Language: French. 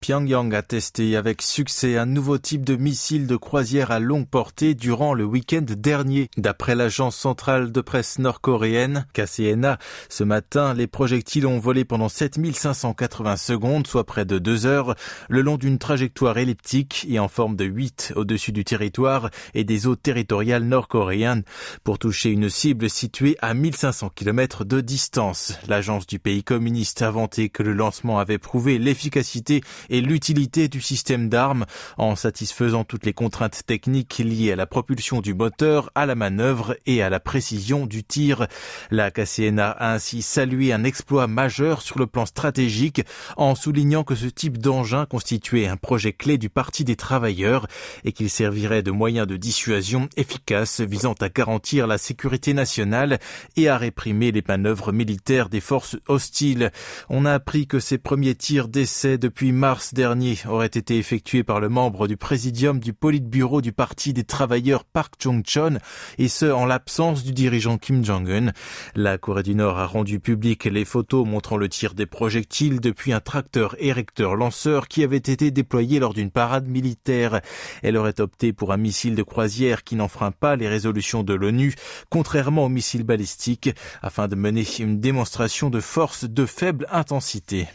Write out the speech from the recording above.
Pyongyang a testé avec succès un nouveau type de missile de croisière à longue portée durant le week-end dernier. D'après l'agence centrale de presse nord-coréenne, KCNA, ce matin, les projectiles ont volé pendant 7580 secondes, soit près de 2 heures, le long d'une trajectoire elliptique et en forme de 8 au-dessus du territoire et des eaux territoriales nord-coréennes pour toucher une cible située à 1500 km de distance. L'agence du pays communiste a vanté que le lancement avait prouvé l'efficacité et l'utilité du système d'armes en satisfaisant toutes les contraintes techniques liées à la propulsion du moteur, à la manœuvre et à la précision du tir. La KCNA a ainsi salué un exploit majeur sur le plan stratégique en soulignant que ce type d'engin constituait un projet clé du Parti des travailleurs et qu'il servirait de moyen de dissuasion efficace visant à garantir la sécurité nationale et à réprimer les manœuvres militaires des forces hostiles. On a appris que ces premiers tirs d'essai depuis mars dernier auraient été effectués par le membre du présidium du Politburo du Parti des travailleurs Park Chung-cheon, et ce en l'absence du dirigeant Kim Jong-un. La Corée du Nord a rendu public les photos montrant le tir des projectiles depuis un tracteur érecteur-lanceur qui avait été déployé lors d'une parade militaire. Elle aurait opté pour un missile de croisière qui n'enfreint pas les résolutions de l'ONU, contrairement aux missiles balistiques, afin de mener une démonstration de force de faible intensité.